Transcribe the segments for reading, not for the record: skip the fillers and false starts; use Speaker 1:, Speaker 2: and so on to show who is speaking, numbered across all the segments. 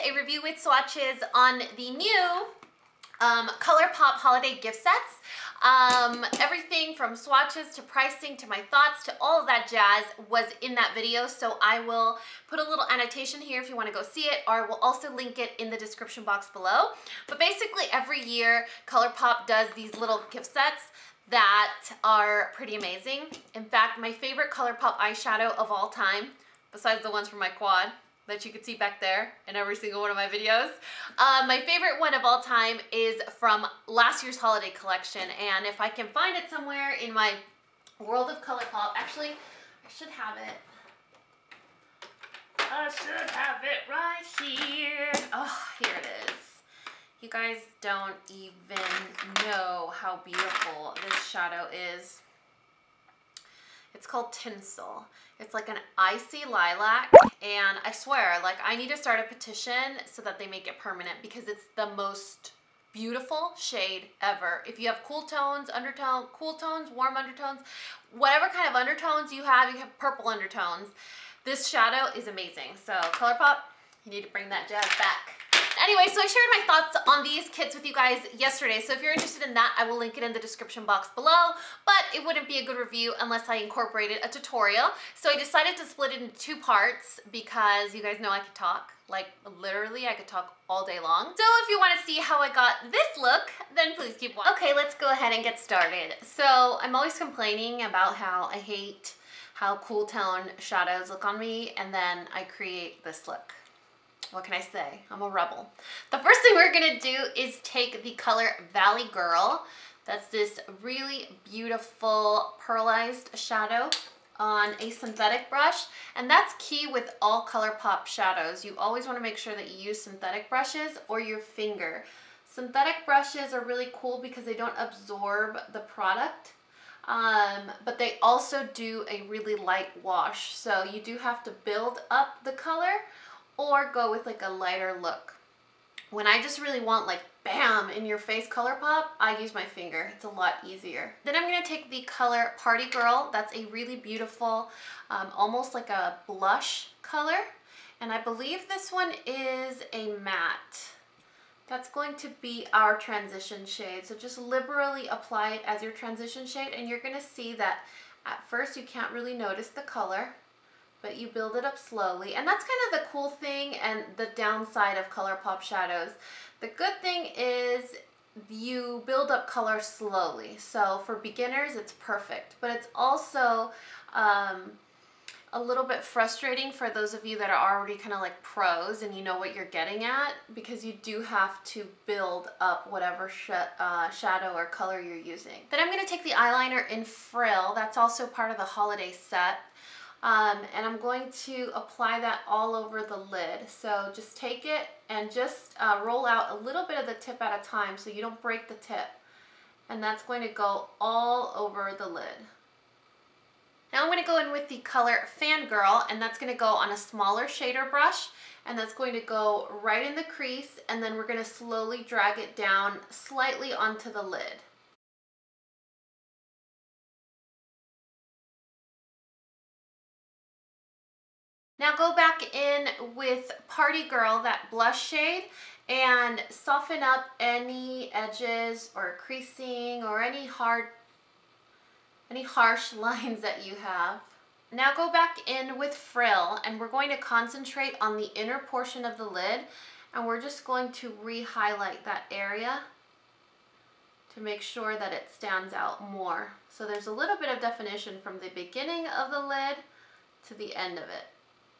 Speaker 1: a review with swatches on the new ColourPOP holiday gift sets. Everything from swatches to pricing to my thoughts to all of that jazz was in that video, so I will put a little annotation here if you want to go see it, or we'll also link it in the description box below. But basically every year ColourPOP does these little gift sets that are pretty amazing. In fact, my favorite ColourPOP eyeshadow of all time, besides the ones from my quad that you can see back there in every single one of my videos, my favorite one of all time is from last year's holiday collection. And if I can find it somewhere in my world of ColourPOP, actually, I should have it. I should have it right here. Oh, here it is. You guys don't even know how beautiful this shadow is. It's called Tinsel. It's like an icy lilac, and I swear, like, I need to start a petition so that they make it permanent because it's the most beautiful shade ever. If you have cool tones, cool tones, warm undertones, whatever kind of undertones you have purple undertones, this shadow is amazing. So ColourPOP, you need to bring that jazz back. Anyway, so I shared my thoughts on these kits with you guys yesterday, so if you're interested in that, I will link it in the description box below, but it wouldn't be a good review unless I incorporated a tutorial. So I decided to split it into two parts because you guys know I could talk. Like, literally, I could talk all day long. So if you want to see how I got this look, then please keep watching. Okay, let's go ahead and get started. So I'm always complaining about how I hate how cool tone shadows look on me, and then I create this look. What can I say? I'm a rebel. The first thing we're gonna do is take the color Valley Girl. That's this really beautiful pearlized shadow on a synthetic brush. And that's key with all ColourPOP shadows. You always wanna make sure that you use synthetic brushes or your finger. Synthetic brushes are really cool because they don't absorb the product. But they also do a really light wash. So you do have to build up the color or go with like a lighter look. When I just really want like bam in your face ColourPOP, I use my finger. It's a lot easier. Then I'm gonna take the color Party Girl. That's a really beautiful, almost like a blush color. And I believe this one is a matte. That's going to be our transition shade. So just liberally apply it as your transition shade, and you're gonna see that at first you can't really notice the color, but you build it up slowly. And that's kind of the cool thing and the downside of ColourPOP shadows. The good thing is you build up color slowly. So for beginners, it's perfect, but it's also a little bit frustrating for those of you that are already kind of like pros and you know what you're getting at, because you do have to build up whatever shadow or color you're using. Then I'm going to take the eyeliner in Frill. That's also part of the holiday set. And I'm going to apply that all over the lid. So just take it and just roll out a little bit of the tip at a time so you don't break the tip. And that's going to go all over the lid. Now I'm going to go in with the color Fangirl, and that's going to go on a smaller shader brush, and that's going to go right in the crease, and then we're going to slowly drag it down slightly onto the lid. Now go back in with Party Girl, that blush shade, and soften up any edges or creasing or any harsh lines that you have. Now go back in with Frill, and we're going to concentrate on the inner portion of the lid, and we're just going to re-highlight that area to make sure that it stands out more. So there's a little bit of definition from the beginning of the lid to the end of it.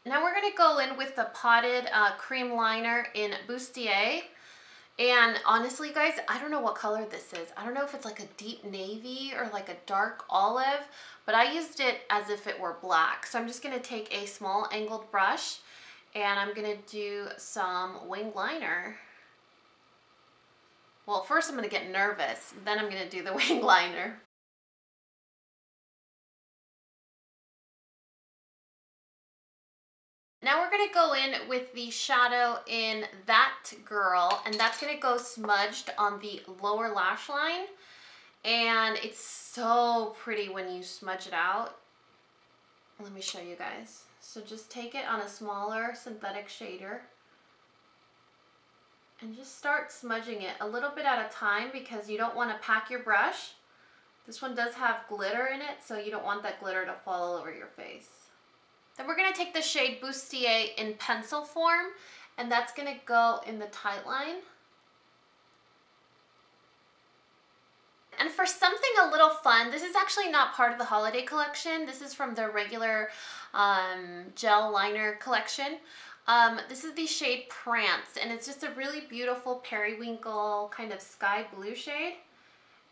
Speaker 1: Now we're going to go in with the potted cream liner in Bustier. And honestly, guys, I don't know what color this is. I don't know if it's like a deep navy or like a dark olive, but I used it as if it were black. So I'm just going to take a small angled brush and I'm going to do some wing liner. Well, first I'm going to get nervous, then I'm going to do the wing liner. Now we're going to go in with the shadow in That Girl, and that's going to go smudged on the lower lash line. And it's so pretty when you smudge it out. Let me show you guys. So just take it on a smaller synthetic shader And just start smudging it a little bit at a time because you don't want to pack your brush. This one does have glitter in it, so you don't want that glitter to fall all over your face. Then we're going to take the shade Bustier in pencil form, and that's going to go in the tight line. And for something a little fun, this is actually not part of the holiday collection. This is from the regular gel liner collection. This is the shade Prance, and it's just a really beautiful periwinkle kind of sky blue shade.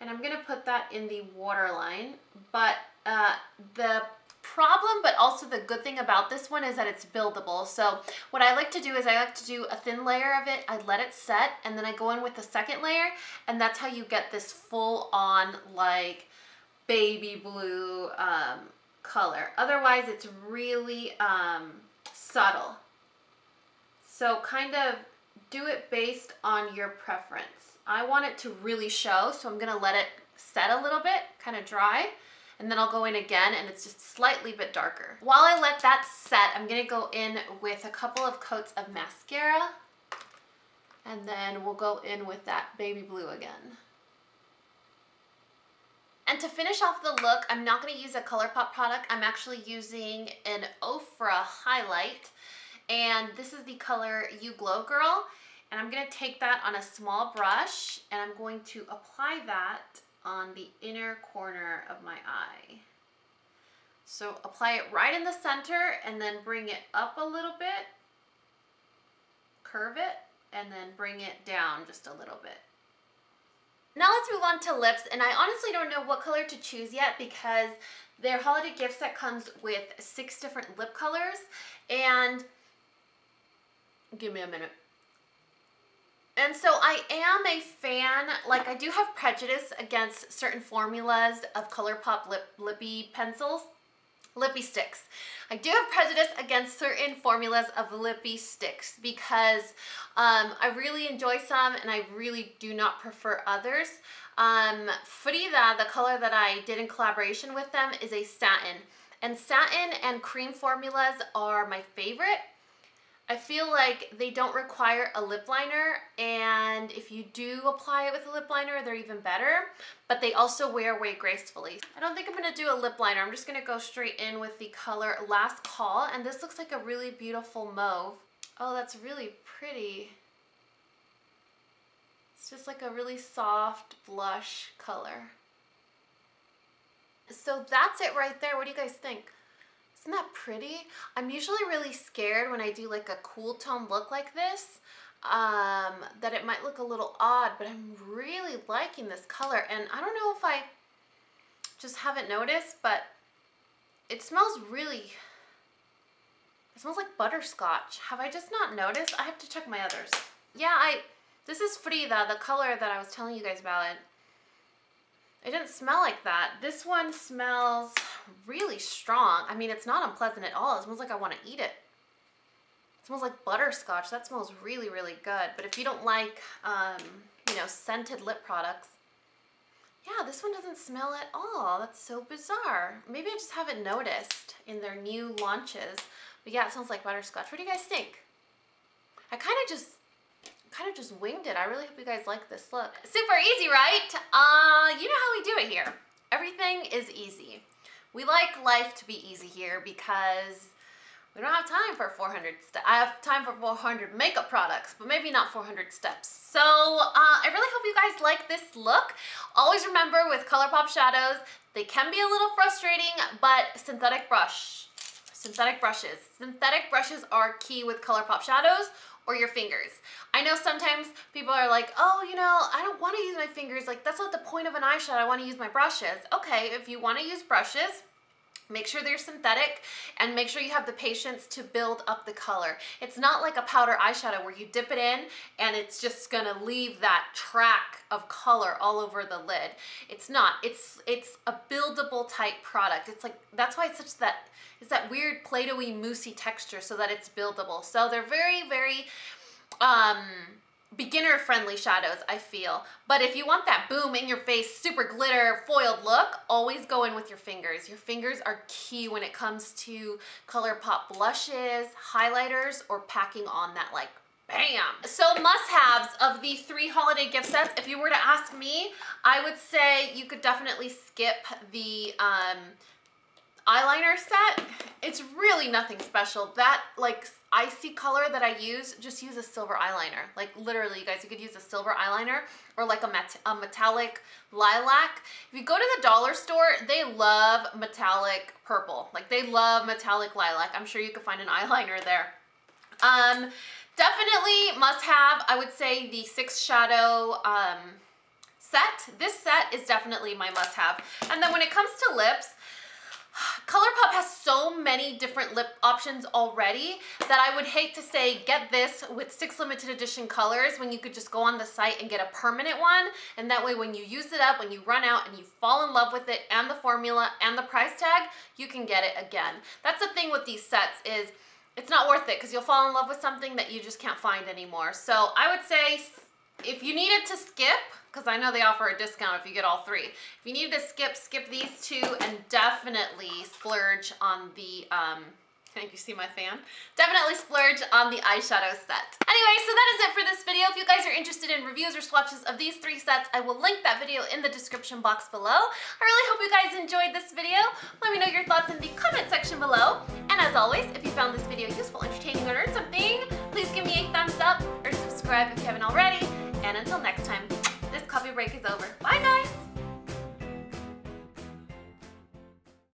Speaker 1: And I'm gonna put that in the waterline. But the problem, but also the good thing about this one is that it's buildable. So what I like to do is I like to do a thin layer of it, I let it set, and then I go in with the second layer, and that's how you get this full on like baby blue color. Otherwise it's really subtle. So kind of do it based on your preference. I want it to really show, so I'm gonna let it set a little bit, kind of dry, and then I'll go in again and it's just slightly bit darker. While I let that set, I'm gonna go in with a couple of coats of mascara, and then we'll go in with that baby blue again. And to finish off the look, I'm not gonna use a ColourPOP product. I'm actually using an Ofra highlight. And this is the color You Glow Girl, and I'm going to take that on a small brush and I'm going to apply that on the inner corner of my eye. So apply it right in the center and then bring it up a little bit, curve it, and then bring it down just a little bit. Now let's move on to lips, and I honestly don't know what color to choose yet because their holiday gift set comes with 6 different lip colors, and give me a minute. And so I am a fan, like I do have prejudice against certain formulas of ColourPOP lippy pencils, lippy sticks. I do have prejudice against certain formulas of lippy sticks because I really enjoy some and I really do not prefer others. Frida, the color that I did in collaboration with them, is a satin. And satin and cream formulas are my favorite. I feel like they don't require a lip liner, and if you do apply it with a lip liner, they're even better, but they also wear away gracefully. I don't think I'm gonna do a lip liner. I'm just gonna go straight in with the color Last Call, and this looks like a really beautiful mauve. Oh, that's really pretty. It's just like a really soft blush color. So that's it right there. What do you guys think? Isn't that pretty? I'm usually really scared when I do like a cool tone look like this, that it might look a little odd, but I'm really liking this color. And I don't know if I just haven't noticed, but it smells really, it smells like butterscotch. Have I just not noticed? I have to check my others. Yeah, this is Frida, the color that I was telling you guys about. It didn't smell like that. This one smells really strong. I mean, it's not unpleasant at all. It smells like I want to eat it. It smells like butterscotch. That smells really, really good. But if you don't like, you know, scented lip products, yeah, this one doesn't smell at all. That's so bizarre. Maybe I just haven't noticed in their new launches. But yeah, it smells like butterscotch. What do you guys think? I kind of just winged it. I really hope you guys like this look. Super easy, right? You know how we do it here. Everything is easy. We like life to be easy here because we don't have time for 400 steps. I have time for 400 makeup products, but maybe not 400 steps. So I really hope you guys like this look. Always remember with ColourPOP shadows, they can be a little frustrating, but synthetic brushes are key with ColourPOP shadows, or your fingers. I know sometimes people are like, oh, you know, I don't want to use my fingers. Like, that's not the point of an eyeshadow. I want to use my brushes. Okay, if you want to use brushes, make sure they're synthetic and make sure you have the patience to build up the color. It's not like a powder eyeshadow where you dip it in and it's just gonna leave that track of color all over the lid. It's not. It's a buildable type product. It's like, that's why it's that weird Play-Doh-y moussey texture so that it's buildable. So they're very, very beginner friendly shadows, I feel. But if you want that boom in your face, super glitter foiled look, always go in with your fingers. Your fingers are key when it comes to ColourPOP blushes, highlighters, or packing on that like Bam! So must-haves of the 3 holiday gift sets, if you were to ask me, I would say you could definitely skip the eyeliner set. It's really nothing special. That like icy color that I use, just use a silver eyeliner. Like literally, you guys, you could use a silver eyeliner or like a metallic lilac. If you go to the dollar store, they love metallic purple. Like they love metallic lilac. I'm sure you could find an eyeliner there. Definitely must have, I would say, the 6 shadow set. This set is definitely my must have. And then when it comes to lips, ColourPOP has so many different lip options already that I would hate to say get this with 6 limited edition colors when you could just go on the site and get a permanent one. And that way when you use it up, when you run out and you fall in love with it and the formula and the price tag, you can get it again. That's the thing with these sets is it's not worth it because you'll fall in love with something that you just can't find anymore. So I would say if you needed to skip, because I know they offer a discount if you get all 3. If you needed to skip these 2 and definitely splurge on the, you see my fan? Definitely splurge on the eyeshadow set. Anyway, so that is it for this video. If you guys are interested in reviews or swatches of these 3 sets, I will link that video in the description box below. I really hope you guys enjoyed this video. Let me know your thoughts in the comment section below. And as always, if you found this video useful, entertaining, or learned something, please give me a thumbs up or subscribe if you haven't already. And until next time, this coffee break is over. Bye guys!